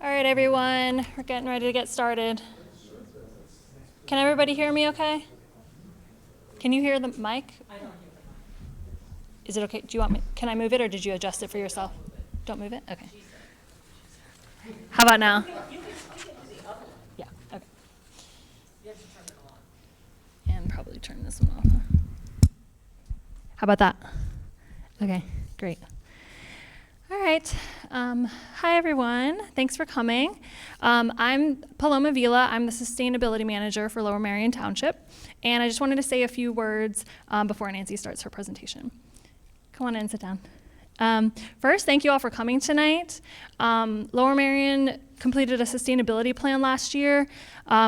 All right, everyone, we're getting ready to get started. Can everybody hear me okay? Can you hear the mic? I don't hear the mic. Is it okay? Do you want me? Can I move it or did you adjust it for yourself? Don't move it? Okay. How about now? You can do the other one. Yeah, okay. You have to turn it on. And probably turn this one off. How about that? Okay, great. All right. Hi, everyone. Thanks for coming. I'm Paloma Vila. I'm the Sustainability Manager for Lower Merion Township. And I just wanted to say a few words before Nancy starts her presentation. Come on in and sit down. First, thank you all for coming tonight. Lower Merion completed a sustainability plan last year,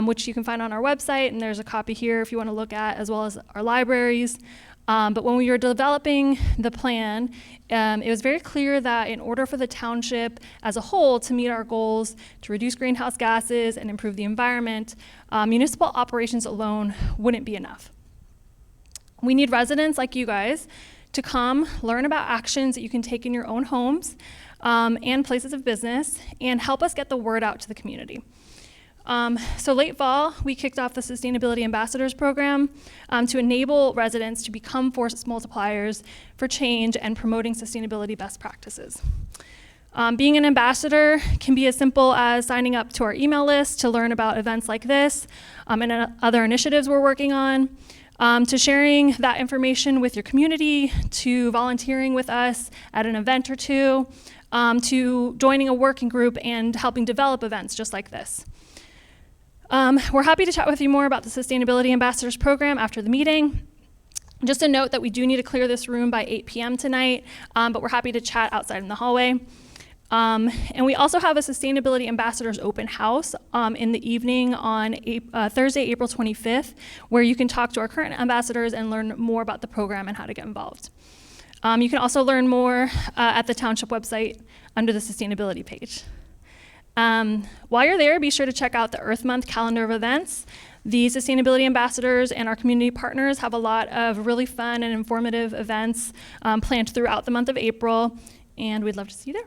which you can find on our website, and there's a copy here if you want to look at, as well as our libraries. But when we were developing the plan, it was very clear that in order for the township as a whole to meet our goals to reduce greenhouse gases and improve the environment, municipal operations alone wouldn't be enough. We need residents like you guys to come learn about actions that you can take in your own homes and places of business and help us get the word out to the community. So late fall, we kicked off the Sustainability Ambassadors Program to enable residents to become force multipliers for change and promoting sustainability best practices. Being an ambassador can be as simple as signing up to our email list to learn about events like this and other initiatives we're working on, to sharing that information with your community, to volunteering with us at an event or two, to joining a working group and helping develop events just like this. We're happy to chat with you more about the Sustainability Ambassadors Program after the meeting. Just a note that we do need to clear this room by 8 p.m. tonight, but we're happy to chat outside in the hallway. And we also have a Sustainability Ambassadors Open House in the evening on Thursday, April 25th, where you can talk to our current ambassadors and learn more about the program and how to get involved. You can also learn more at the township website under the sustainability page. While you're there, be sure to check out the Earth Month calendar of events. The Sustainability Ambassadors and our community partners have a lot of really fun and informative events planned throughout the month of April, and we'd love to see you there.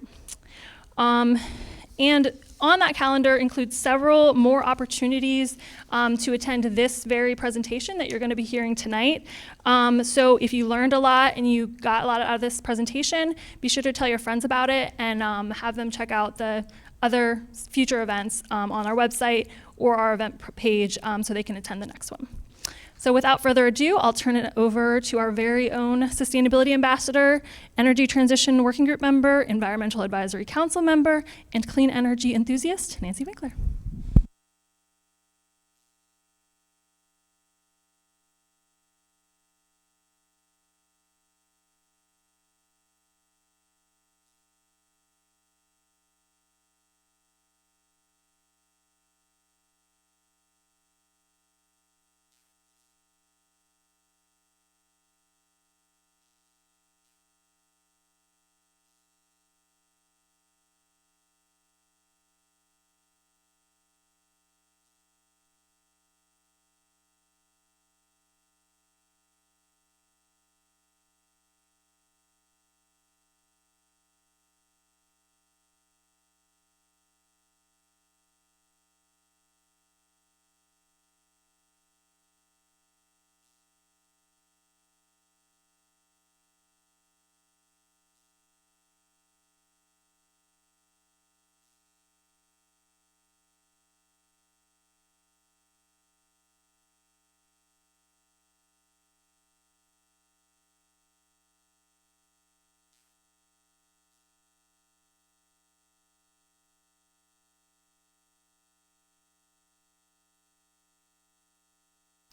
And on that calendar includes several more opportunities to attend this very presentation that you're going to be hearing tonight. So if you learned a lot and you got a lot out of this presentation, be sure to tell your friends about it and have them check out the other future events on our website or our event page so they can attend the next one. So without further ado, I'll turn it over to our very own Sustainability Ambassador, Energy Transition Working Group member, Environmental Advisory Council member, and clean energy enthusiast, Nancy Winkler.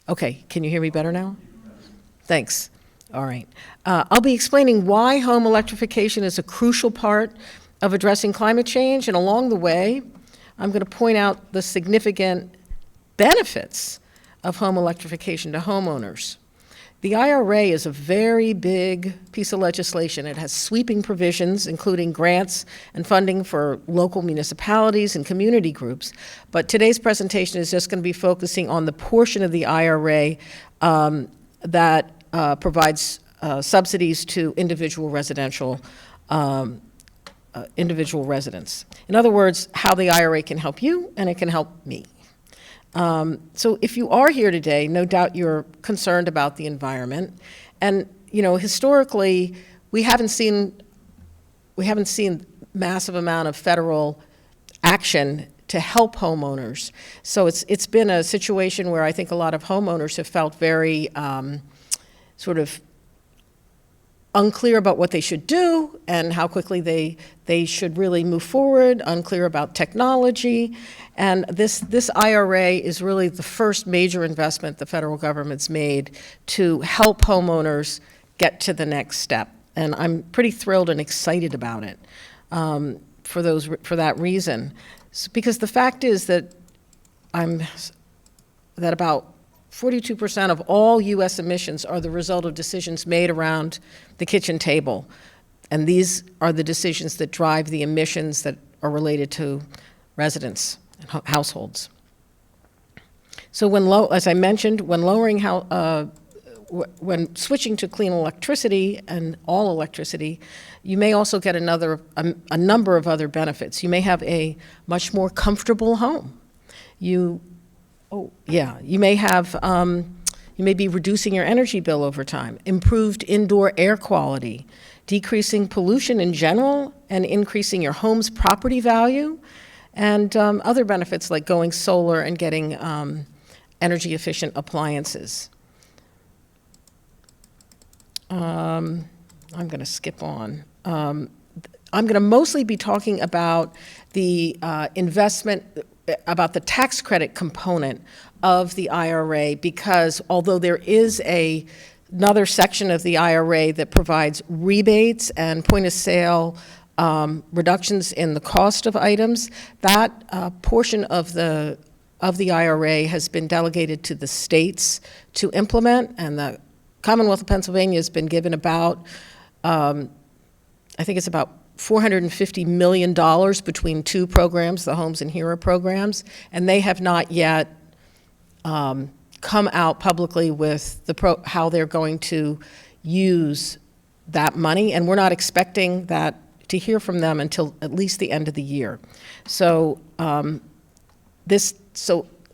Okay, can you hear me better now? Thanks. All right. I'll be explaining why home electrification is a crucial part of addressing climate change, and along the way, I'm going to point out the significant benefits of home electrification to homeowners. The IRA is a very big piece of legislation. It has sweeping provisions, including grants and funding for local municipalities and community groups. But today's presentation is just going to be focusing on the portion of the IRA that provides subsidies to individual residential individual residents. In other words, how the IRA can help you and it can help me. So if you are here today, no doubt you're concerned about the environment. And, you know, historically, we haven't seen massive amount of federal action to help homeowners. So it's been a situation where I think a lot of homeowners have felt very sort of unclear about what they should do and how quickly they should really move forward, unclear about technology. And this IRA is really the first major investment the federal government's made to help homeowners get to the next step. And I'm pretty thrilled and excited about it for that reason. Because the fact is that about 42% of all U.S. emissions are the result of decisions made around the kitchen table. And these are the decisions that drive the emissions that are related to residents and households. So as I mentioned, when switching to clean electricity and all electricity, you may also get a number of other benefits. You may have a much more comfortable home. You may be reducing your energy bill over time, improved indoor air quality, decreasing pollution in general, and increasing your home's property value, and other benefits like going solar and getting energy efficient appliances. I'm going to skip on. I'm going to mostly be talking about the investment, about the tax credit component of the IRA, because although there is another section of the IRA that provides rebates and point of sale reductions in the cost of items, that portion of the IRA has been delegated to the states to implement, and the Commonwealth of Pennsylvania has been given about, I think it's about $450 million between two programs, the Homes and HERA programs, and they have not yet come out publicly with how they're going to use that money, and we're not expecting that to hear from them until at least the end of the year. So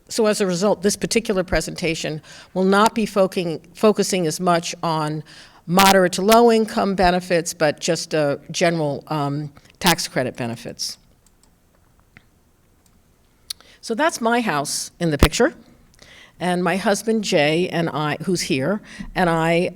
So as a result, this particular presentation will not be focusing as much on moderate to low income benefits, but just general tax credit benefits. So that's my house in the picture. And my husband, Jay, and I, who's here, and I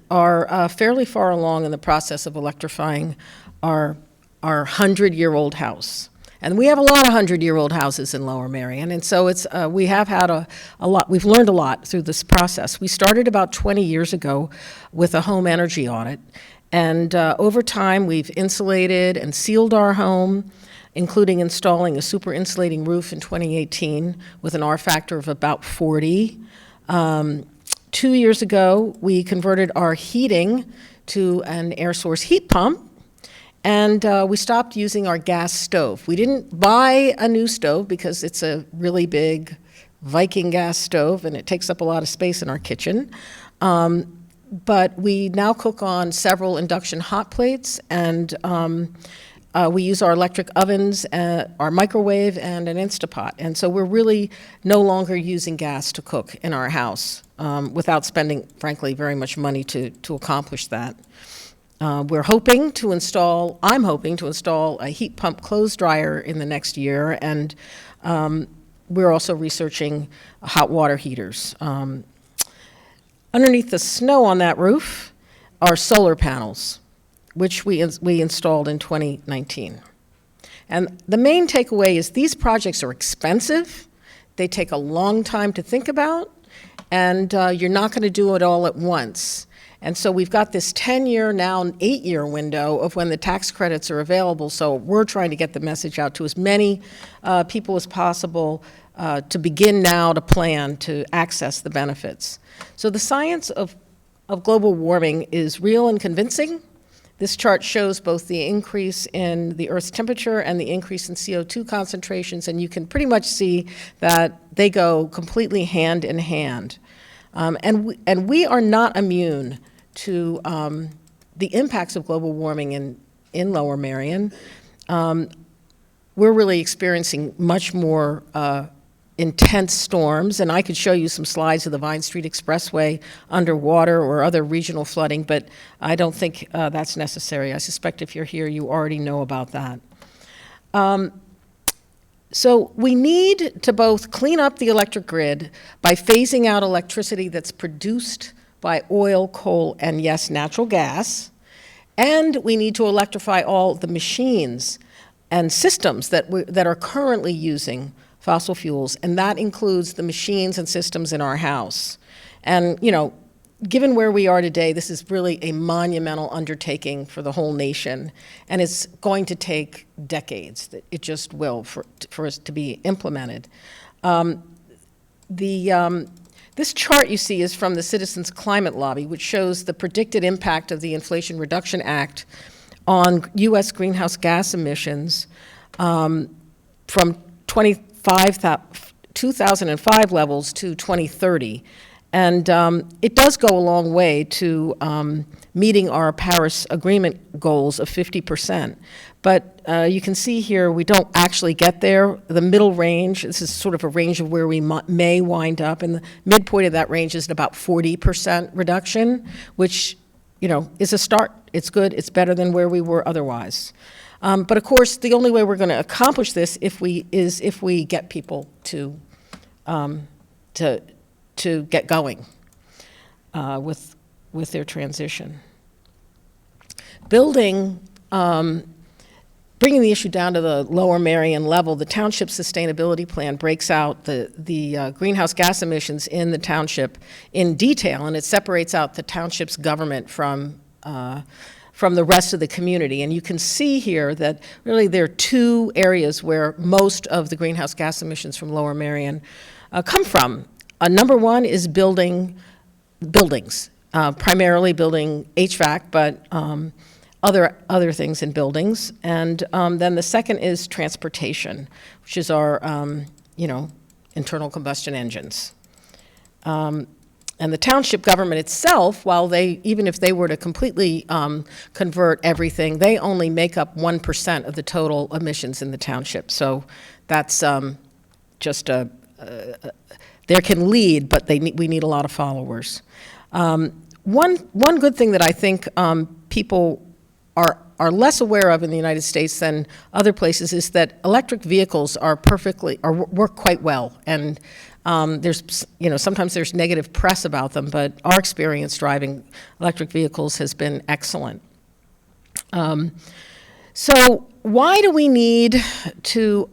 are fairly far along in the process of electrifying our 100-year-old house. And we have a lot of 100-year-old houses in Lower Merion, and so we have had a lot, we've learned a lot through this process. We started about 20 years ago with a home energy audit, and over time we've insulated and sealed our home, including installing a super insulating roof in 2018 with an R factor of about 40. 2 years ago, we converted our heating to an air source heat pump, and we stopped using our gas stove. We didn't buy a new stove because it's a really big Viking gas stove and it takes up a lot of space in our kitchen. But we now cook on several induction hot plates, and we use our electric ovens, our microwave, and an Instapot. And so we're really no longer using gas to cook in our house without spending, frankly, very much money to accomplish that. I'm hoping to install a heat pump clothes dryer in the next year, and we're also researching hot water heaters. Underneath the snow on that roof are solar panels, which we installed in 2019. And the main takeaway is these projects are expensive, they take a long time to think about, and you're not going to do it all at once. And so we've got this 10-year, now an 8-year window of when the tax credits are available, so we're trying to get the message out to as many people as possible to begin now to plan to access the benefits. So the science of global warming is real and convincing. This chart shows both the increase in the Earth's temperature and the increase in CO2 concentrations, and you can pretty much see that they go completely hand in hand. And we are not immune to the impacts of global warming in Lower Merion, we're really experiencing much more intense storms, and I could show you some slides of the Vine Street Expressway underwater or other regional flooding, but I don't think that's necessary. I suspect if you're here, you already know about that. So we need to both clean up the electric grid by phasing out electricity that's produced by oil, coal, and yes, natural gas, and we need to electrify all the machines and systems that are currently using fossil fuels, and that includes the machines and systems in our house. And, you know, given where we are today, this is really a monumental undertaking for the whole nation, and it's going to take decades. It just will for us to be implemented. This chart you see is from the Citizens Climate Lobby, which shows the predicted impact of the Inflation Reduction Act on U.S. greenhouse gas emissions from 2005 levels to 2030. And it does go a long way to meeting our Paris Agreement goals of 50%. But you can see here we don't actually get there. The middle range, this is sort of a range of where we may wind up, and the midpoint of that range is at about 40% reduction, which, you know, is a start. It's good. It's better than where we were otherwise. But of course, the only way we're going to accomplish this is if we get people to get going with their transition. Bringing the issue down to the Lower Merion level, the Township Sustainability Plan breaks out the greenhouse gas emissions in the township in detail, and it separates out the township's government from the rest of the community. And you can see here that really there are two areas where most of the greenhouse gas emissions from Lower Merion come from. Number one is buildings, primarily building HVAC, but other things in buildings. And then the second is transportation, which is our internal combustion engines. And the township government itself, even if they were to completely convert everything, they only make up 1% of the total emissions in the township. So that's just they can lead, but we need a lot of followers. One good thing that I think people are less aware of in the United States than other places is that electric vehicles work quite well. And sometimes there's negative press about them, but our experience driving electric vehicles has been excellent. So why do we need to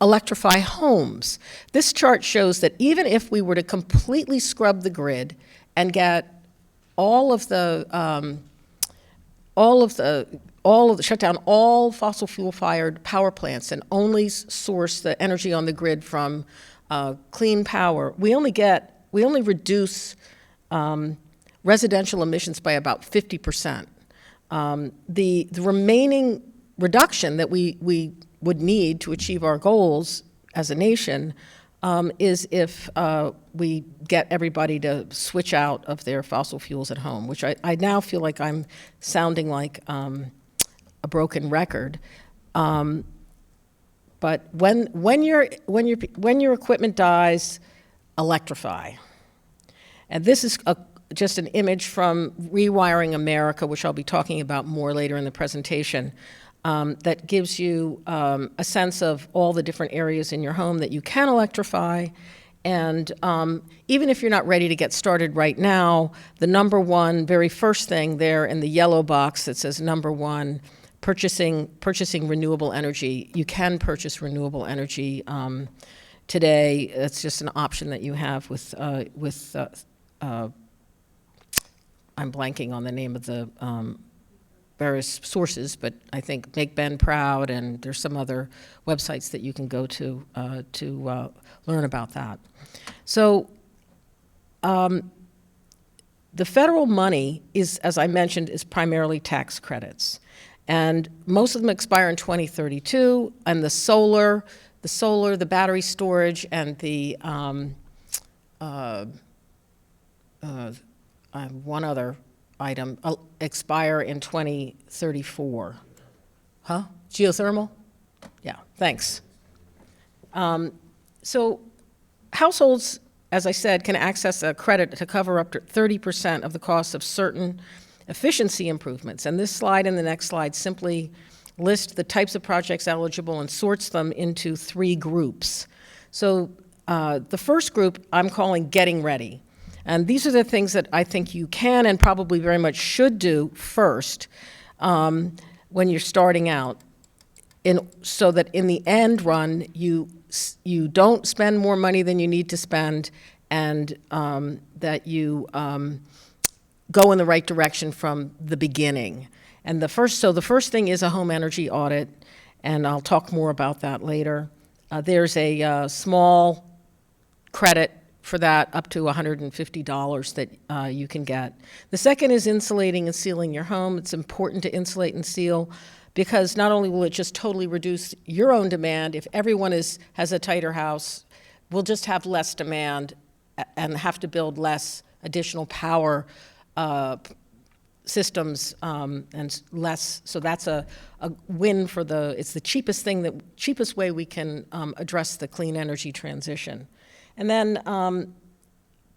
electrify homes? This chart shows that even if we were to completely scrub the grid and get shut down all fossil fuel-fired power plants and only source the energy on the grid from clean power, we only reduce residential emissions by about 50%. The remaining reduction that we would need to achieve our goals as a nation is if we get everybody to switch out of their fossil fuels at home, which I now feel like I'm sounding like a broken record. But when your equipment dies, electrify. And this is just an image from Rewiring America, which I'll be talking about more later in the presentation, that gives you a sense of all the different areas in your home that you can electrify. And even if you're not ready to get started right now, the number one, very first thing there in the yellow box that says number one, purchasing renewable energy. You can purchase renewable energy today. It's just an option that you have with I'm blanking on the name of the various sources, but I think Make Ben Proud, and there's some other websites that you can go to learn about that. So the federal money is, as I mentioned, is primarily tax credits. And most of them expire in 2032, and the solar, the battery storage, and the one other item expire in 2034. Huh? Geothermal? Yeah, thanks. So households, as I said, can access a credit to cover up to 30% of the cost of certain efficiency improvements. And this slide and the next slide simply list the types of projects eligible and sorts them into 3 groups. So the first group I'm calling getting ready. And these are the things that I think you can and probably very much should do first when you're starting out, so that in the end run, you don't spend more money than you need to spend, and that you go in the right direction from the beginning. And the first thing is a home energy audit, and I'll talk more about that later. There's a small credit for that, up to $150 that you can get. The second is insulating and sealing your home. It's important to insulate and seal, because not only will it just totally reduce your own demand, if everyone has a tighter house, we'll just have less demand and have to build less additional power systems and less. So that's a win for it's the cheapest way we can address the clean energy transition. And then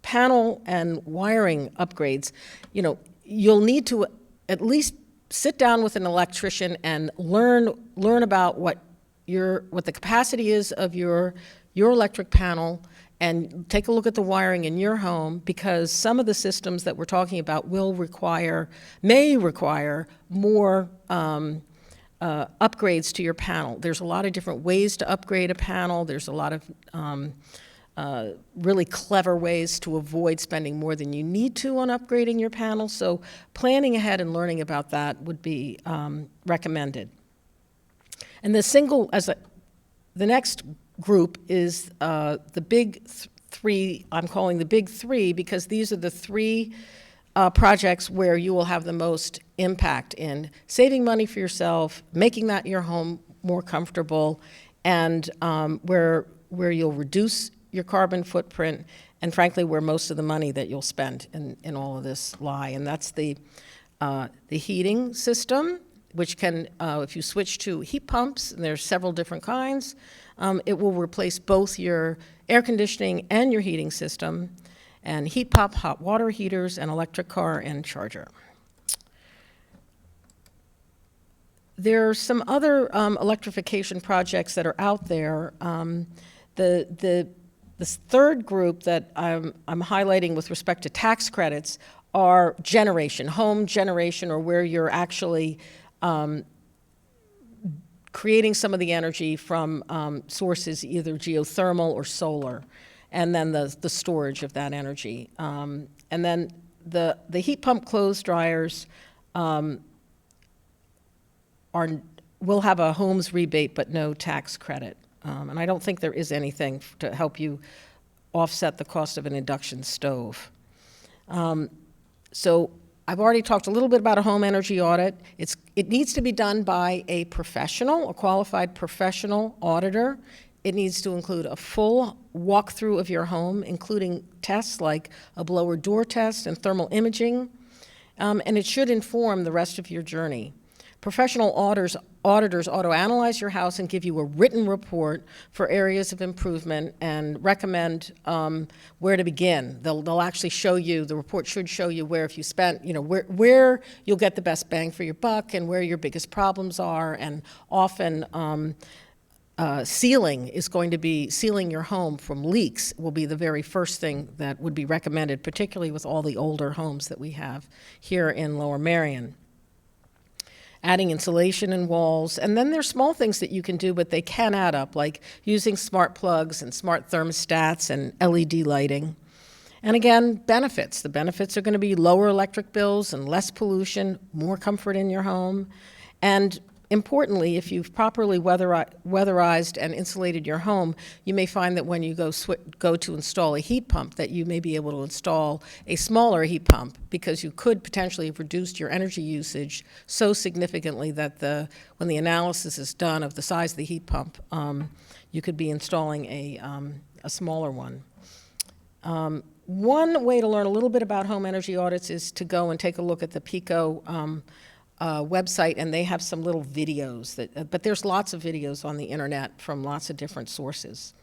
panel and wiring upgrades. You'll need to at least sit down with an electrician and learn about what the capacity is of your electric panel, and take a look at the wiring in your home, because some of the systems that we're talking about may require more upgrades to your panel. There's a lot of different ways to upgrade a panel. There's a lot of really clever ways to avoid spending more than you need to on upgrading your panel. So planning ahead and learning about that would be recommended. And the next group is the big 3. I'm calling the big 3 because these are the 3 projects where you will have the most impact in saving money for yourself, making that your home more comfortable, and where you'll reduce your carbon footprint, and frankly, where most of the money that you'll spend in all of this lie. And that's the heating system, which can, if you switch to heat pumps, and there's several different kinds, it will replace both your air conditioning and your heating system, and heat pump, hot water heaters, and electric car and charger. There are some other electrification projects that are out there. This third group that I'm highlighting with respect to tax credits are home generation, or where you're actually creating some of the energy from sources, either geothermal or solar, and then the storage of that energy. And then the heat pump clothes dryers will have a home's rebate but no tax credit. And I don't think there is anything to help you offset the cost of an induction stove. So I've already talked a little bit about a home energy audit. It needs to be done by a qualified professional auditor. It needs to include a full walkthrough of your home, including tests like a blower door test and thermal imaging, and it should inform the rest of your journey. Professional auditors auto-analyze your house and give you a written report for areas of improvement and recommend where to begin. They'll actually show you, the report should show you where, if you spent, where you'll get the best bang for your buck and where your biggest problems are. And often sealing your home from leaks will be the very first thing that would be recommended, particularly with all the older homes that we have here in Lower Merion. Adding insulation in walls, and then there's small things that you can do, but they can add up, like using smart plugs and smart thermostats and LED lighting. And again, benefits. The benefits are going to be lower electric bills and less pollution, more comfort in your home. And importantly, if you've properly weatherized and insulated your home, you may find that when you go to install a heat pump, that you may be able to install a smaller heat pump, because you could potentially have reduced your energy usage so significantly that when the analysis is done of the size of the heat pump, you could be installing a smaller one. One way to learn a little bit about home energy audits is to go and take a look at the PICO website, and they have some little videos that, but there's lots of videos on the internet from lots of different sources.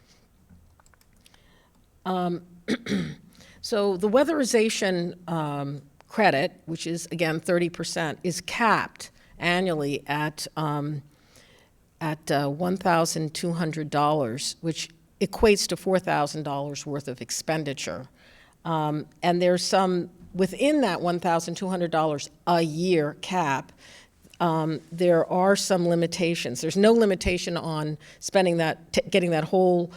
So the weatherization credit, which is again 30%, is capped annually at $1,200, which equates to $4,000 worth of expenditure. And there's some, within that $1,200 a year cap, there are some limitations. There's no limitation on spending that, getting that whole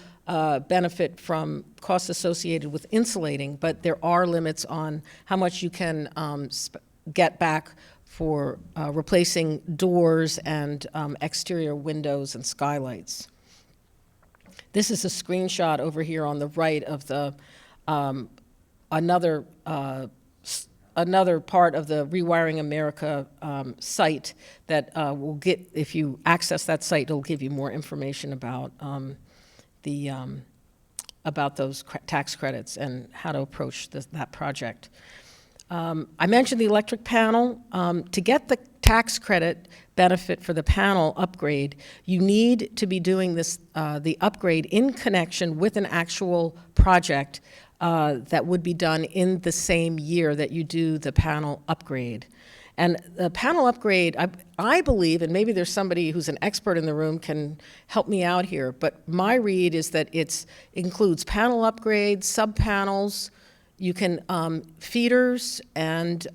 benefit from costs associated with insulating, but there are limits on how much you can get back for replacing doors and exterior windows and skylights. This is a screenshot over here on the right of the another part of the Rewiring America site that will get, if you access that site, it'll give you more information about about those tax credits and how to approach that project. I mentioned the electric panel. To get the tax credit benefit for the panel upgrade, you need to be doing this, the upgrade in connection with an actual project that would be done in the same year that you do the panel upgrade. And the panel upgrade, I believe, and maybe there's somebody who's an expert in the room can help me out here, but my read is that it includes panel upgrades, sub-panels, you can, feeders and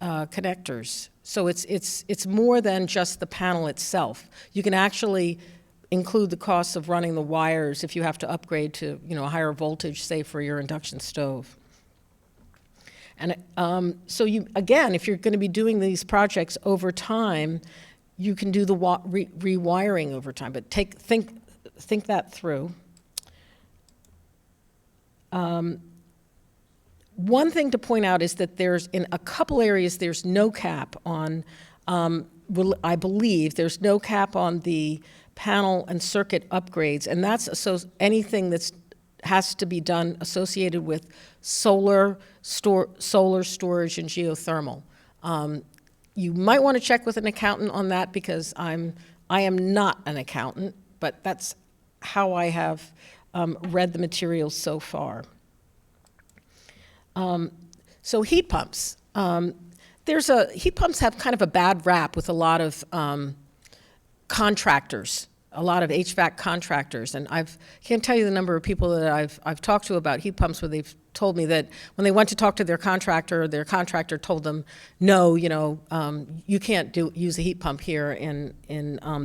connectors. So it's more than just the panel itself. You can actually include the costs of running the wires if you have to upgrade to, a higher voltage, say, for your induction stove. And so again, if you're going to be doing these projects over time, you can do the rewiring over time. But think that through. One thing to point out is that there's, in a couple areas, there's no cap on, I believe, there's no cap on the panel and circuit upgrades, and that's anything that's has to be done associated with solar storage and geothermal. You might want to check with an accountant on that because I am not an accountant, but that's how I have read the materials so far. So heat pumps. Heat pumps have kind of a bad rap with a lot of contractors, a lot of HVAC contractors, and can't tell you the number of people that I've talked to about heat pumps where they've told me that when they went to talk to their contractor told them, no, you can't use a heat pump here in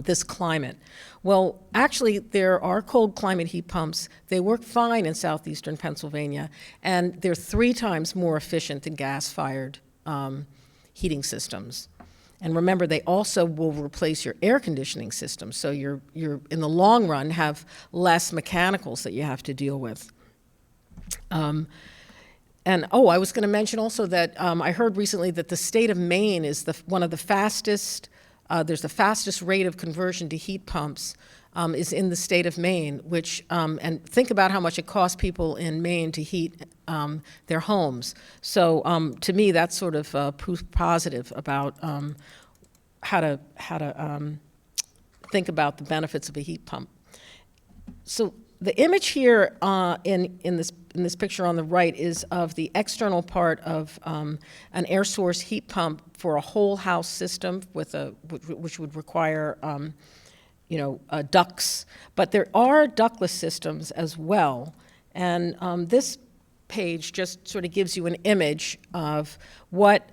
this climate. Well, actually, there are cold climate heat pumps. They work fine in southeastern Pennsylvania, and they're 3 times more efficient than gas-fired heating systems. And remember, they also will replace your air conditioning system, so you're in the long run have less mechanicals that you have to deal with. And I was going to mention also that I heard recently that the state of Maine is one of the fastest. There's the fastest rate of conversion to heat pumps is in the state of Maine, which and think about how much it costs people in Maine to heat their homes. So to me, that's sort of proof positive about how to think about the benefits of a heat pump. So the image here in this picture on the right is of the external part of an air source heat pump for a whole house system which would require ducts, but there are ductless systems as well. And this page just sort of gives you an image of what,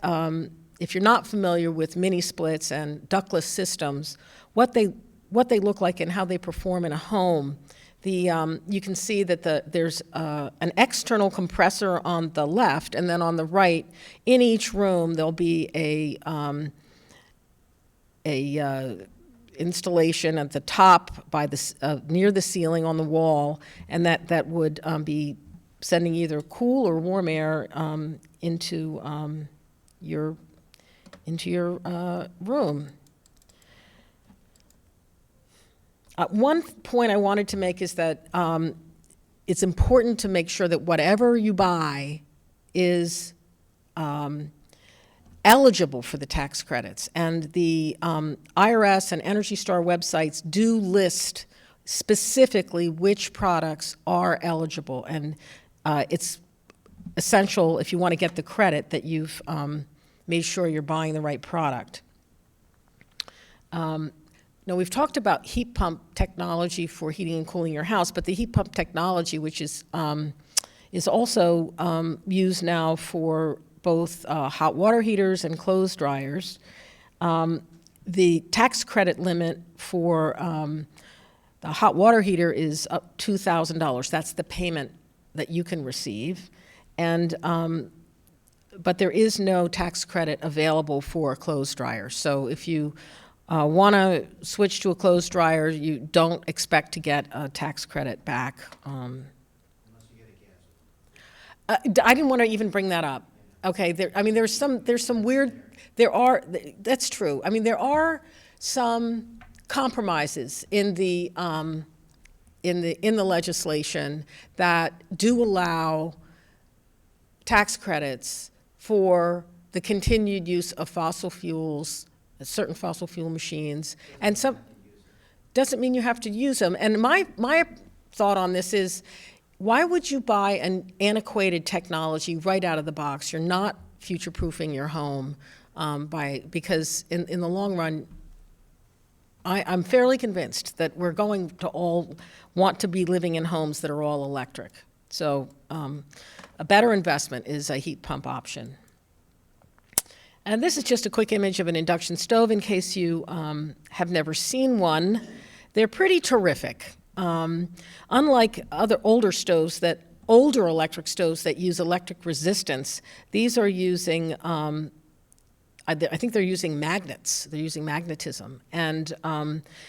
if you're not familiar with mini splits and ductless systems, what they look like and how they perform in a home. You can see that there's an external compressor on the left, and then on the right, in each room, there'll be a installation at the top by near the ceiling on the wall, and that would be sending either cool or warm air into your room. One point I wanted to make is that it's important to make sure that whatever you buy is eligible for the tax credits. And the IRS and Energy Star websites do list specifically which products are eligible. And it's essential, if you want to get the credit, that you've made sure you're buying the right product. Now, we've talked about heat pump technology for heating and cooling your house, but the heat pump technology, which is also used now for both hot water heaters and clothes dryers. The tax credit limit for the hot water heater is up $2,000. That's the payment that you can receive. And but there is no tax credit available for a clothes dryer. So if you want to switch to a clothes dryer, you don't expect to get a tax credit back. Unless you get a gas. I didn't want to even bring that up. Okay, there's some weird. That's true. I mean, there are some compromises in the legislation that do allow tax credits for the continued use of fossil fuels, certain fossil fuel machines, and some doesn't mean you have to use them. And my thought on this is, why would you buy an antiquated technology right out of the box? You're not future-proofing your home because in the long run, I'm fairly convinced that we're going to all want to be living in homes that are all electric. So a better investment is a heat pump option. And this is just a quick image of an induction stove in case you have never seen one. They're pretty terrific. Unlike other older electric stoves that use electric resistance, these are using, I think they're using magnets. They're using magnetism. And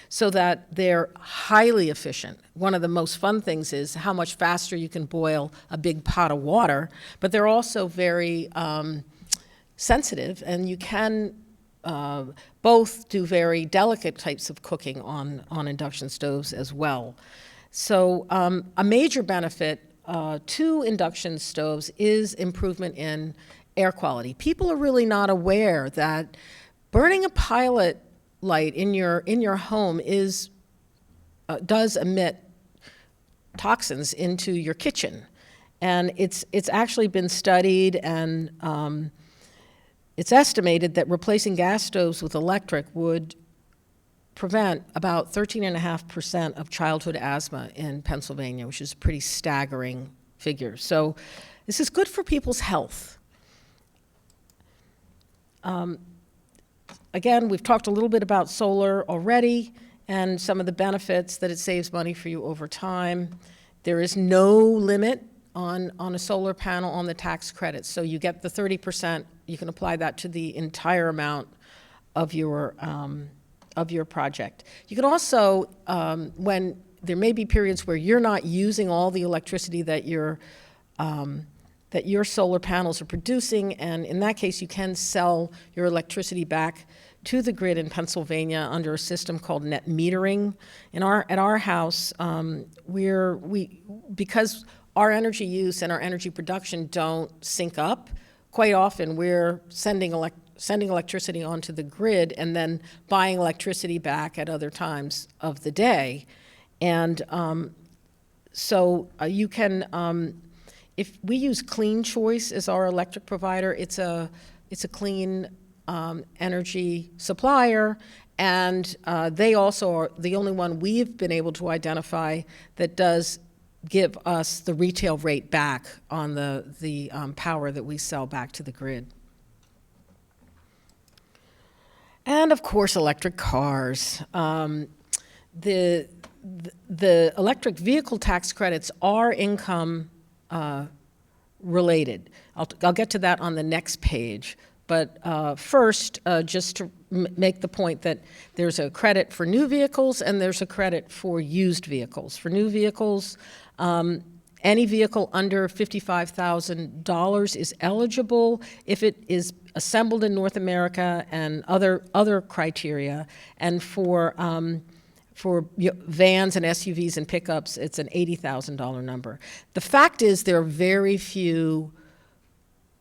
so that they're highly efficient. One of the most fun things is how much faster you can boil a big pot of water, but they're also very sensitive, and you can both do very delicate types of cooking on induction stoves as well. So a major benefit to induction stoves is improvement in air quality. People are really not aware that burning a pilot light in your home does emit toxins into your kitchen, and it's actually been studied, and it's estimated that replacing gas stoves with electric would prevent about 13.5% of childhood asthma in Pennsylvania, which is a pretty staggering figure. So this is good for people's health. Again, we've talked a little bit about solar already and some of the benefits that it saves money for you over time. There is no limit on a solar panel on the tax credits. So you get the 30%, you can apply that to the entire amount of your project. You can also, when there may be periods where you're not using all the electricity that your solar panels are producing, and in that case you can sell your electricity back to the grid in Pennsylvania under a system called net metering. At our house, because our energy use and our energy production don't sync up, quite often we're sending electricity onto the grid and then buying electricity back at other times of the day. And so you can, if we use Clean Choice as our electric provider, it's a clean energy supplier, and they also are the only one we've been able to identify that does give us the retail rate back on the power that we sell back to the grid. And of course, electric cars. The electric vehicle tax credits are income related. I'll get to that on the next page. But first, just to make the point that there's a credit for new vehicles and there's a credit for used vehicles. For new vehicles, any vehicle under $55,000 is eligible if it is assembled in North America and other criteria. And for vans and SUVs and pickups, it's an $80,000 number. The fact is there are very few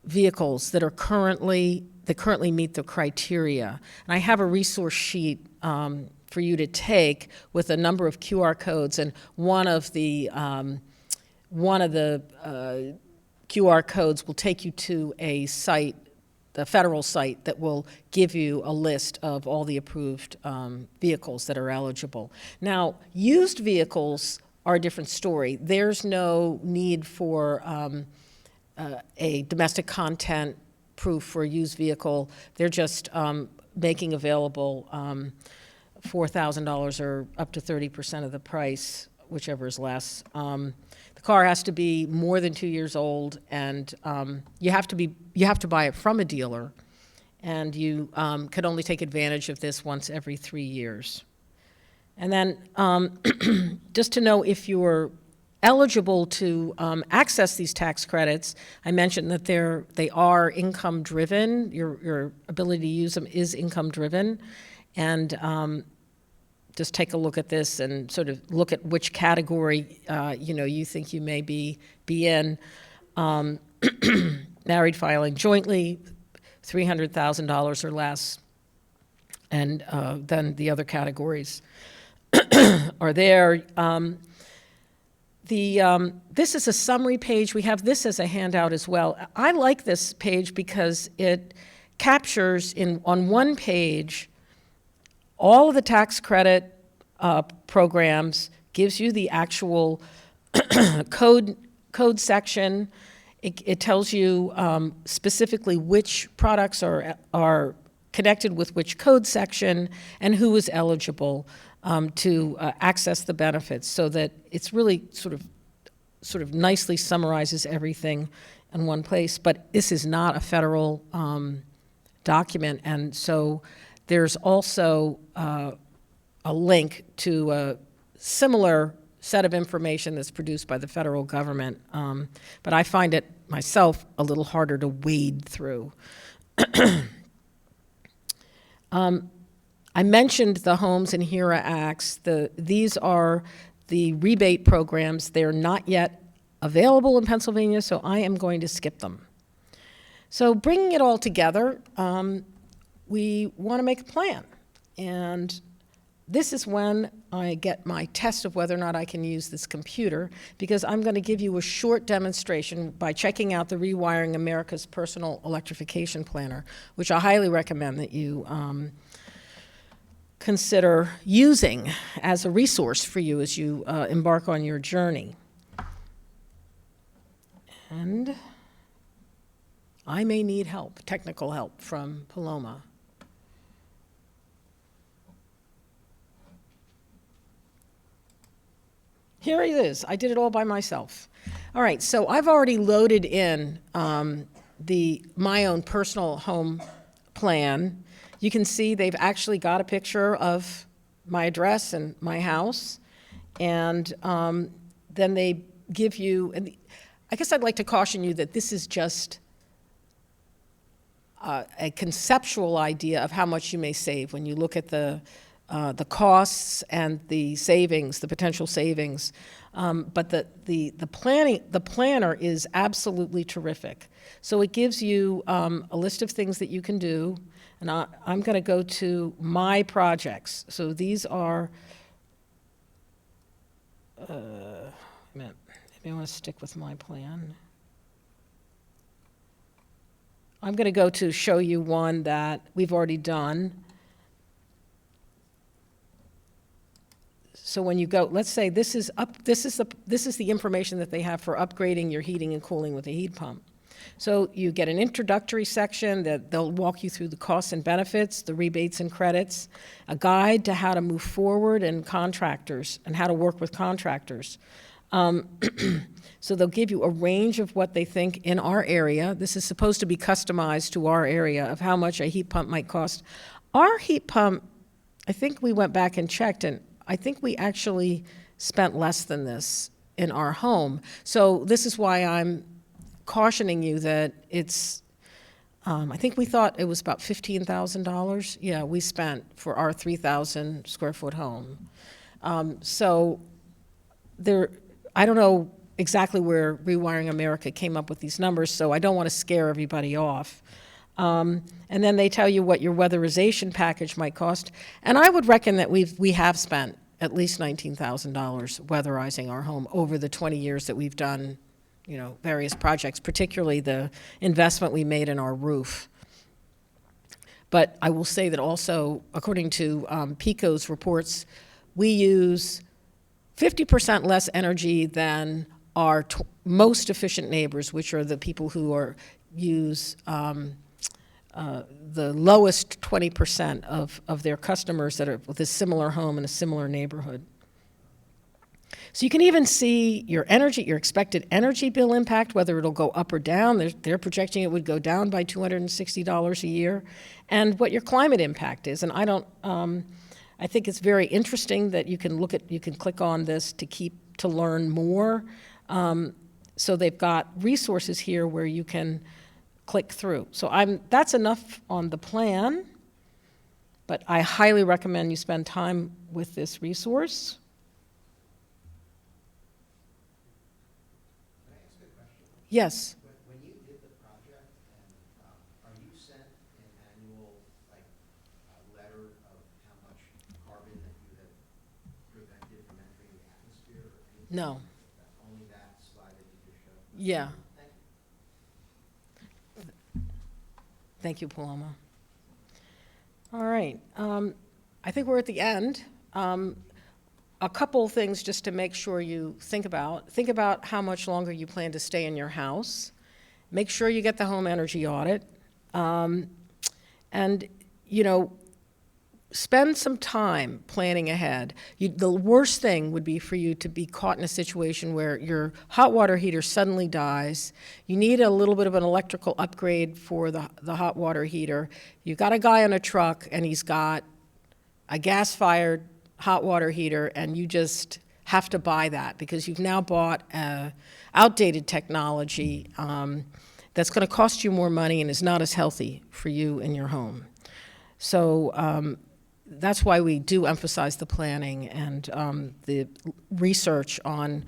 vehicles that are currently that currently meet the criteria. And I have a resource sheet for you to take with a number of QR codes, and one of the QR codes will take you to a site, the federal site, that will give you a list of all the approved vehicles that are eligible. Now, used vehicles are a different story. There's no need for a domestic content proof for a used vehicle. They're just making available $4,000 or up to 30% of the price, whichever is less. The car has to be more than 2 years old, and you have to buy it from a dealer, and you could only take advantage of this once every 3 years. And then just to know if you're eligible to access these tax credits, I mentioned that they are income driven. Your ability to use them is income driven, and just take a look at this and sort of look at which category you think you may be in. Married filing jointly, $300,000 or less, and then the other categories are there. This is a summary page. We have this as a handout as well. I like this page because it captures on one page all of the tax credit programs, gives you the actual code section. It tells you specifically which products are connected with which code section and who is eligible to access the benefits, so that it's really sort of nicely summarizes everything in one place. But this is not a federal document, and so there's also a link to a similar set of information that's produced by the federal government. But I find it myself a little harder to wade through. I mentioned the Homes and HERA Acts. These are the rebate programs. They're not yet available in Pennsylvania, so I am going to skip them. So bringing it all together, we want to make a plan. And this is when I get my test of whether or not I can use this computer, because I'm going to give you a short demonstration by checking out the Rewiring America's Personal Electrification Planner, which I highly recommend that you consider using as a resource for you as you embark on your journey. And I may need help, technical help from Paloma. Here it is. I did it all by myself. All right, so I've already loaded in my own personal home plan. You can see they've actually got a picture of my address and my house, and then they give you, and I guess I'd like to caution you that this is just a conceptual idea of how much you may save when you look at the costs and the savings, the potential savings. But the planner is absolutely terrific. So it gives you a list of things that you can do, and I'm going to go to my projects. So these are, maybe I want to stick with my plan. I'm going to go to show you one that we've already done. So when you go, let's say this is the information that they have for upgrading your heating and cooling with a heat pump. So you get an introductory section that they'll walk you through the costs and benefits, the rebates and credits, a guide to how to move forward and contractors and how to work with contractors. So they'll give you a range of what they think in our area. This is supposed to be customized to our area of how much a heat pump might cost. Our heat pump, I think we went back and checked, and I think we actually spent less than this in our home. So this is why I'm cautioning you that it's, I think we thought it was about $15,000. Yeah, we spent for our 3,000 square foot home. So I don't know exactly where Rewiring America came up with these numbers, so I don't want to scare everybody off. And then they tell you what your weatherization package might cost. And I would reckon that we have spent at least $19,000 weatherizing our home over the 20 years that we've done, various projects, particularly the investment we made in our roof. But I will say that also, according to PECO's reports, we use 50% less energy than our most efficient neighbors, which are the people who use the lowest 20% of their customers that are with a similar home in a similar neighborhood. So you can even see your expected energy bill impact, whether it'll go up or down. They're projecting it would go down by $260 a year, and what your climate impact is. And I think it's very interesting that you can click on this to learn more. So they've got resources here where you can click through. So that's enough on the plan, but I highly recommend you spend time with this resource. Can I ask a question? Yes. When you did the project, and are you sent an annual letter of how much carbon that you have prevented from entering the atmosphere or anything? No. Only that slide that you just showed? Yeah. Thank you. Thank you, Paloma. All right. I think we're at the end. A couple things just to make sure you think about. Think about how much longer you plan to stay in your house. Make sure you get the home energy audit. And, spend some time planning ahead. The worst thing would be for you to be caught in a situation where your hot water heater suddenly dies. You need a little bit of an electrical upgrade for the hot water heater. You've got a guy on a truck and he's got a gas-fired hot water heater, and you just have to buy that because you've now bought outdated technology that's going to cost you more money and is not as healthy for you and your home. So that's why we do emphasize the planning and the research on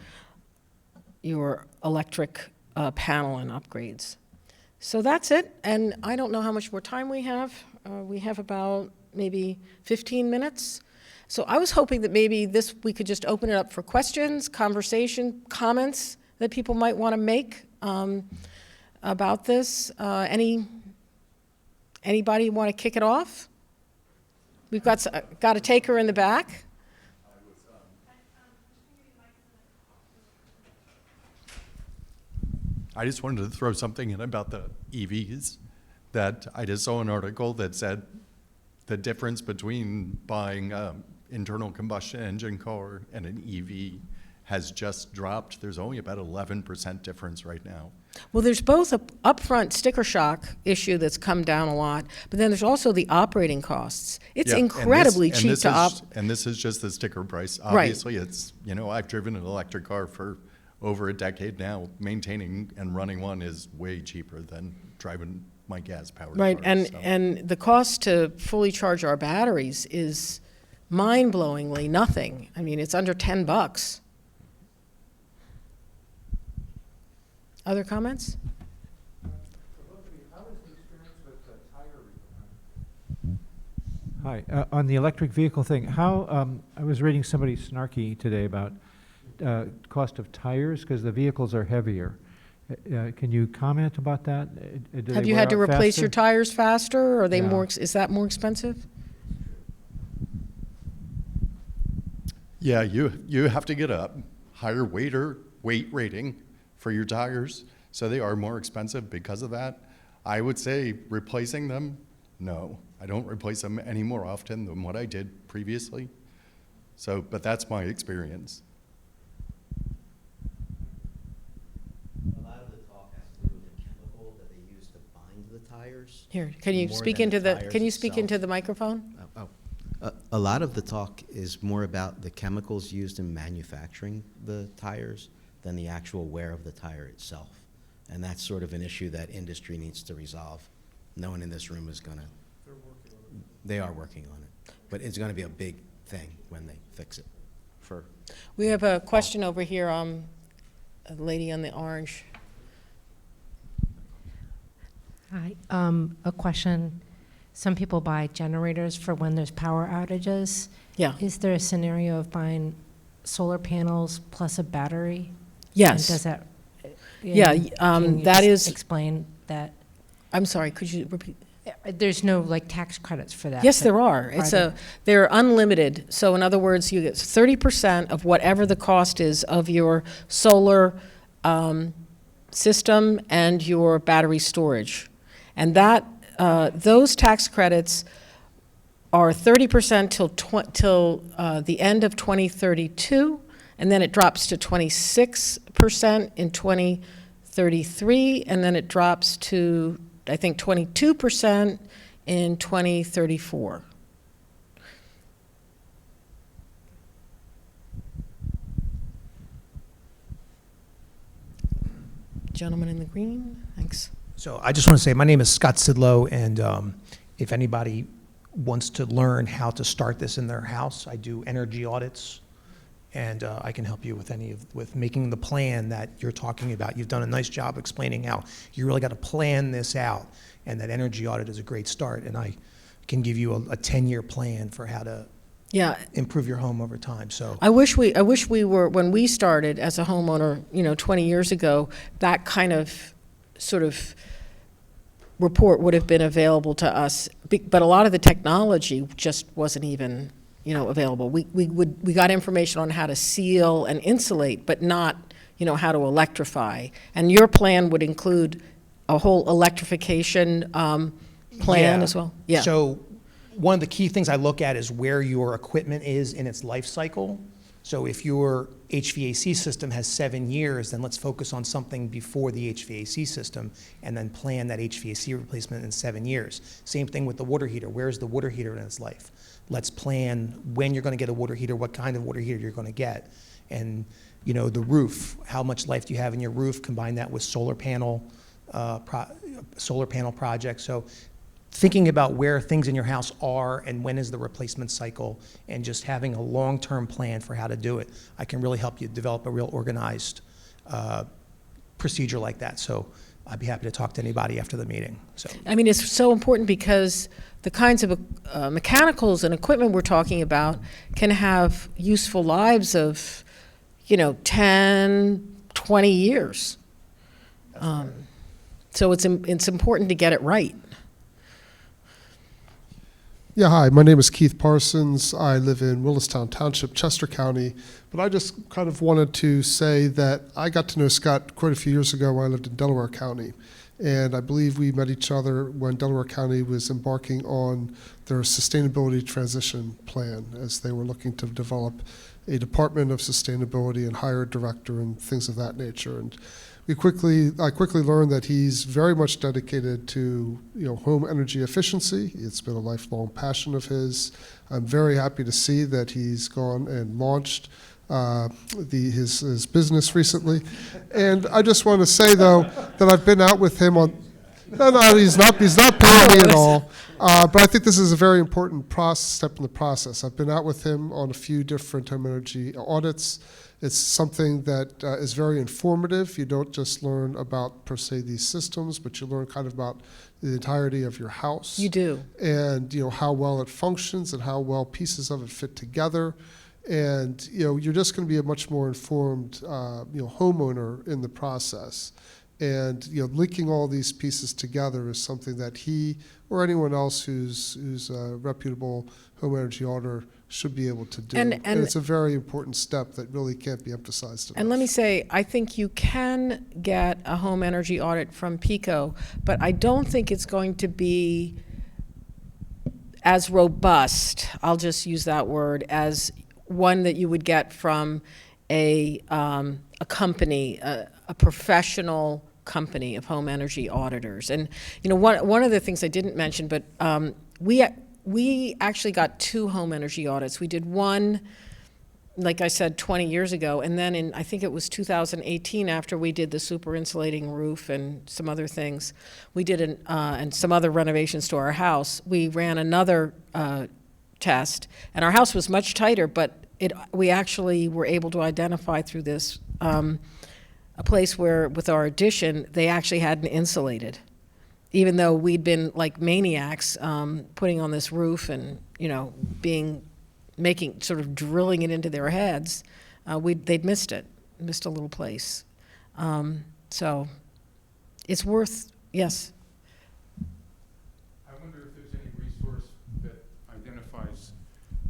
your electric panel and upgrades. So that's it, and I don't know how much more time we have. We have about maybe 15 minutes. So I was hoping that maybe we could just open it up for questions, conversation, comments that people might want to make about this. Anybody want to kick it off? We've got a taker in the back. I just wanted to throw something in about the EVs, that I just saw an article that said the difference between buying an internal combustion engine car and an EV has just dropped. There's only about 11% difference right now. Well, there's both an upfront sticker shock issue that's come down a lot, but then there's also the operating costs. It's incredibly cheap to operate. And this is just the sticker price. Right. Obviously, it's, I've driven an electric car for over a decade now. Maintaining and running one is way cheaper than driving my gas-powered Right, car. and the cost to fully charge our batteries is mind-blowingly nothing. I mean, it's under $10. Other comments? How is the experience with tire replacement? Hi, on the electric vehicle thing, I was reading somebody snarky today about cost of tires because the vehicles are heavier. Can you comment about that? Have you had to replace your tires? tires faster, or are they Yeah. is that more expensive? Yeah, you have to get a higher weight rating for your tires, so they are more expensive because of that. I would say replacing them, no. I don't replace them any more often than what I did previously. So, but that's my experience. A lot of the talk has to do with the chemical that they use to bind the tires. Here, can you more speak than into the tires can you speak itself. into the microphone? A lot of the talk is more about the chemicals used in manufacturing the tires than the actual wear of the tire itself. And that's sort of an issue that industry needs to resolve. No one in this room is going to. They are working on it. But it's going to be a big thing when they fix it. We have a question over here, a lady on the orange. Hi, a question. Some people buy generators for when there's power outages. Yeah. Is there a scenario of buying solar panels plus a battery? Yes. And does that? Yeah, can you that just is- explain that. I'm sorry, could you repeat? There's no like tax credits for that. Yes, but there are. They're unlimited. So in other words, you get 30% of whatever the cost is of your solar system and your battery storage. And that, those tax credits are 30% till the end of 2032, and then it drops to 26% in 2033, and then it drops to, I think, 22% in 2034. Gentleman in the green, thanks. So I just want to say, my name is Scott Sidlow, and if anybody wants to learn how to start this in their house, I do energy audits, and I can help you with with making the plan that you're talking about. You've done a nice job explaining how you really got to plan this out, and that energy audit is a great start, and I can give you a 10-year plan for how to Yeah, improve your home over time. So I wish we were, when we started as a homeowner, 20 years ago, that kind of sort of report would have been available to us. But a lot of the technology just wasn't even, available. We got information on how to seal and insulate, but not, how to electrify. And your plan would include a whole electrification plan as well? Yeah. So one of the key things I look at is where your equipment is in its life cycle. So if your HVAC system has 7 years, then let's focus on something before the HVAC system and then plan that HVAC replacement in 7 years. Same thing with the water heater. Where's the water heater in its life? Let's plan when you're going to get a water heater, what kind of water heater you're going to get. And the roof, how much life do you have in your roof? Combine that with solar panel projects. So thinking about where things in your house are and when is the replacement cycle, and just having a long-term plan for how to do it, I can really help you develop a real organized procedure like that. So I'd be happy to talk to anybody after the meeting. So I mean, it's so important because the kinds of mechanicals and equipment we're talking about can have useful lives of, 10, 20 years. So it's important to get it right. Yeah, hi, my name is Keith Parsons. I live in Willistown Township, Chester County. But I just kind of wanted to say that I got to know Scott quite a few years ago when I lived in Delaware County. And I believe we met each other when Delaware County was embarking on their sustainability transition plan, as they were looking to develop a Department of Sustainability and hire a director and things of that nature. And I quickly learned that he's very much dedicated to home energy efficiency. It's been a lifelong passion of his. I'm very happy to see that he's gone and launched his business recently. And I just want to say though that I've been out with him on. No, he's not paying me at all. But I think this is a very important step in the process. I've been out with him on a few different home energy audits. It's something that is very informative. You don't just learn about, per se, these systems, but you learn kind of about the entirety of your house. You do. And how well it functions and how well pieces of it fit together. And you're just going to be a much more informed homeowner in the process. And linking all these pieces together is something that he or anyone else who's a reputable home energy auditor should be able to do. And it's a very important step that really can't be emphasized enough. And let me say, I think you can get a home energy audit from PECO, but I don't think it's going to be as robust, I'll just use that word, as one that you would get from a company, a professional company of home energy auditors. And one of the things I didn't mention, but we actually got 2 home energy audits. We did one, like I said, 20 years ago, and then I think it was 2018, after we did the super insulating roof and some other things, we did and some other renovations to our house. We ran another test, and our house was much tighter, but we actually were able to identify through this a place where, with our addition, they actually hadn't insulated. even though we'd been like maniacs putting on this roof and, making, sort of drilling it into their heads, they'd missed a little place. So it's worth, yes. I wonder if there's any resource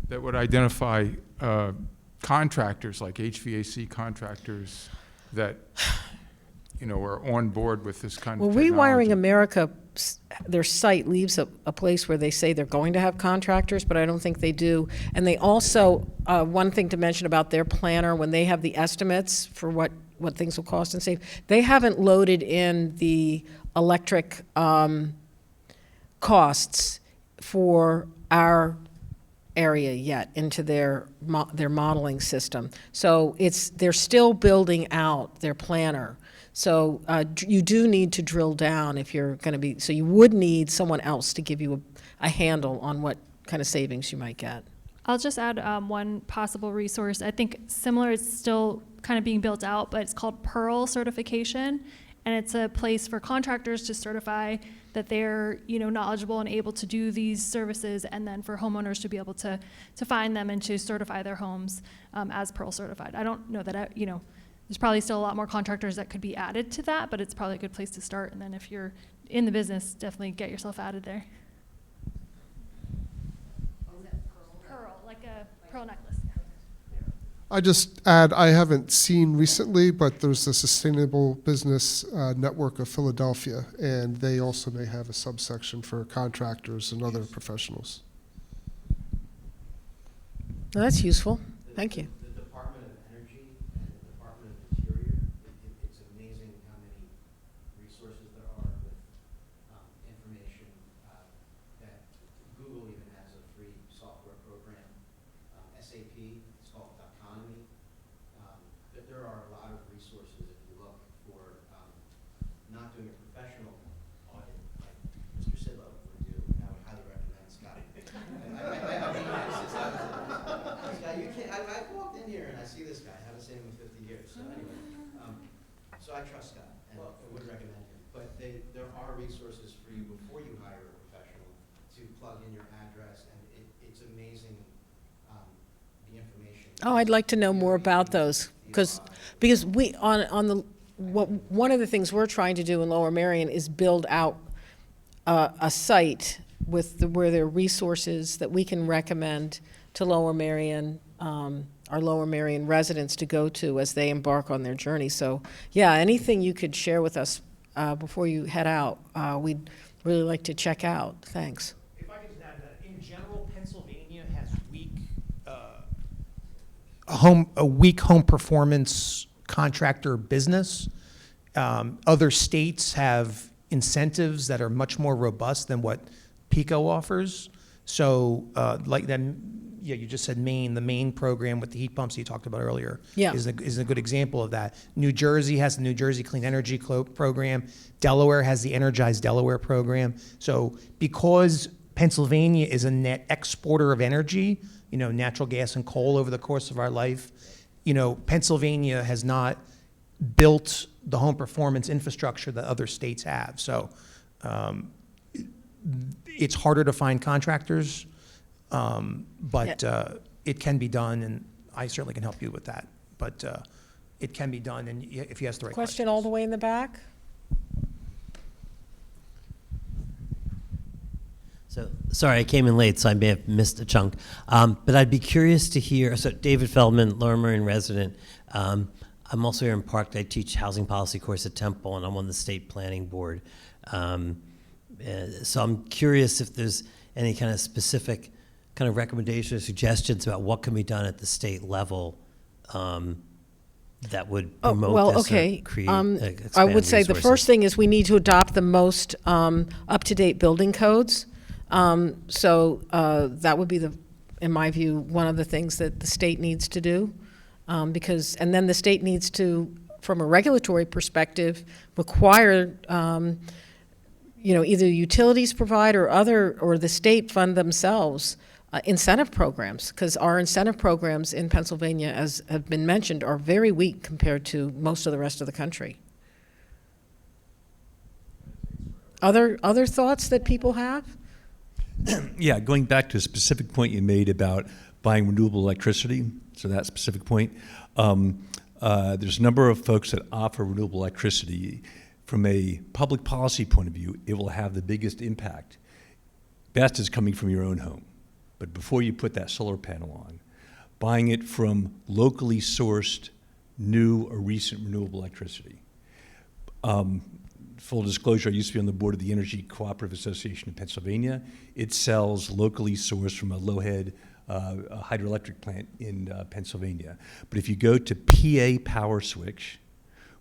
that would identify contractors, like HVAC contractors, that are on board with this kind Well, of technology. Rewiring America, their site leaves a place where they say they're going to have contractors, but I don't think they do. And they also, one thing to mention about their planner, when they have the estimates for what things will cost and save, they haven't loaded in the electric costs for our area yet into their modeling system. So they're still building out their planner. So you do need to drill down if you're going to be, so you would need someone else to give you a handle on what kind of savings you might get. I'll just add one possible resource. I think similar, it's still kind of being built out, but it's called Pearl certification. And it's a place for contractors to certify that they're knowledgeable and able to do these services, and then for homeowners to be able to find them and to certify their homes as Pearl certified. I don't know that, there's probably still a lot more contractors that could be added to that, but it's probably a good place to start. And then if you're in the business, definitely get yourself added there. Pearl, like a pearl necklace. I just add, I haven't seen recently, but there's the Sustainable Business Network of Philadelphia, and they also may have a subsection for contractors and other professionals. Well, that's useful. Thank you. The Department of Energy and the Department of Interior, it's amazing how many resources there are with information that Google even has a free software program. SAP, it's called Economy. There are a lot of resources if you look for not doing a professional audit like Mr. Sidlow would do. I would highly recommend Scott. I walked in here and I see this guy. I haven't seen him in 50 years. So anyway, so I trust Scott and I would recommend him. But there are resources for you before you hire a professional to plug in your address, and it's amazing the information. Oh, I'd like to know more about those, because we one of the things we're trying to do in Lower Merion is build out a site where there are resources that we can recommend to Lower Merion, our Lower Merion residents to go to as they embark on their journey. So, yeah, anything you could share with us before you head out, we'd really like to check out. Thanks. If I could just add that, in general, Pennsylvania has a weak home performance contractor business. Other states have incentives that are much more robust than what PECO offers. So, you just said Maine. The Maine program with the heat pumps you talked about earlier is a good example of that. New Jersey has the New Jersey Clean Energy program. Delaware has the Energize Delaware program. So because Pennsylvania is a net exporter of energy, natural gas and coal over the course of our life, Pennsylvania has not built the home performance infrastructure that other states have. So it's harder to find contractors, but it can be done, and I certainly can help you with that. But it can be done, and if you ask the right questions. Question all the way in the back? So, sorry, I came in late, so I may have missed a chunk. But I'd be curious to hear, so David Feldman, Lower Merion resident. I'm also here in Park. I teach housing policy course at Temple, and I'm on the state planning board. So I'm curious if there's any kind of specific kind of recommendations or suggestions about what can be done at the state level that would promote this or create, I would say the resources. first thing is we need to adopt the most up-to-date building codes. So that would be, in my view, one of the things that the state needs to do. And then the state needs to, from a regulatory perspective, require, either utilities provide or the state fund themselves incentive programs, because our incentive programs in Pennsylvania, as have been mentioned, are very weak compared to most of the rest of the country. Other thoughts that people have? Yeah, going back to a specific point you made about buying renewable electricity, so that specific point, there's a number of folks that offer renewable electricity. From a public policy point of view, it will have the biggest impact. Best is coming from your own home, but before you put that solar panel on, buying it from locally sourced, new or recent renewable electricity. Full disclosure, I used to be on the board of the Energy Cooperative Association in Pennsylvania. It sells locally sourced from a low-head hydroelectric plant in Pennsylvania. But if you go to PA Power Switch,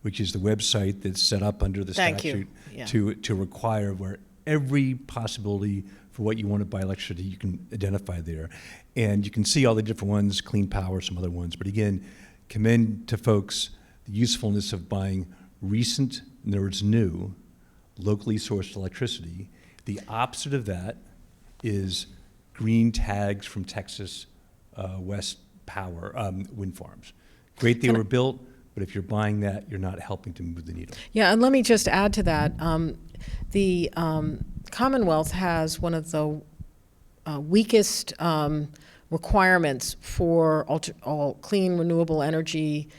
which is the website that's set up under the Thank you. statute Yeah. to require where every possibility for what you want to buy electricity, you can identify there. And you can see all the different ones, Clean Power, some other ones. But again, commend to folks the usefulness of buying recent, in other words, new, locally sourced electricity. The opposite of that is green tags from Texas West Power wind farms. Great they were built, but if you're buying that, you're not helping to move the needle. Yeah, and let me just add to that. The Commonwealth has one of the weakest requirements for all clean renewable energy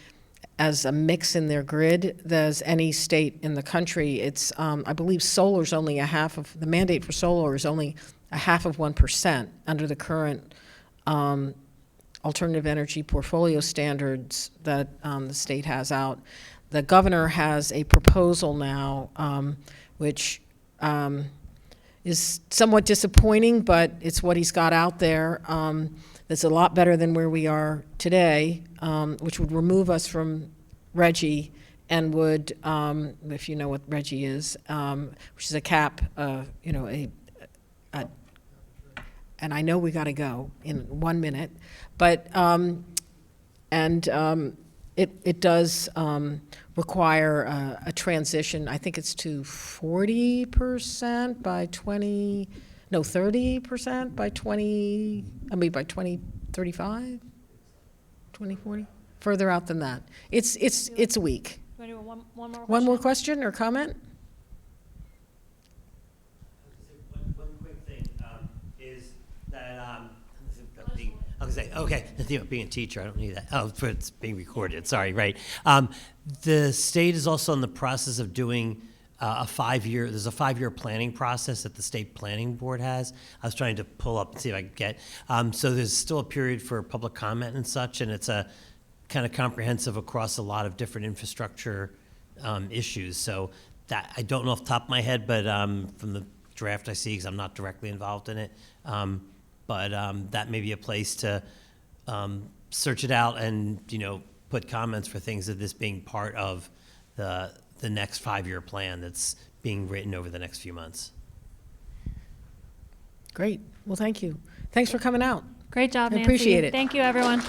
as a mix in their grid as any state in the country. It's, I believe solar's only the mandate for solar is only 0.5% under the current alternative energy portfolio standards that the state has out. The governor has a proposal now, which is somewhat disappointing, but it's what he's got out there. That's a lot better than where we are today, which would remove us from RGGI and would, if you know what RGGI is, which is a cap, and I know we got to go in 1 minute, but it does require a transition. I think it's to 40% by 30% by 2035, 2040, further out than that. It's weak. Want to do one more question? One more question or comment? One quick thing is that I was saying, okay, the thing about being a teacher, I don't need that. Oh, but it's being recorded. Sorry, right. The state is also in the process of doing there's a 5-year planning process that the state planning board has. I was trying to pull up and see if I could get. So there's still a period for public comment and such, and it's a kind of comprehensive across a lot of different infrastructure issues. So that, I don't know off the top of my head, but from the draft I see, because I'm not directly involved in it, but that may be a place to search it out and, put comments for things of this being part of the next 5-year plan that's being written over the next few months. Great. Well, thank you. Thanks for coming out. Great job, I Nancy. appreciate it. Thank you, everyone.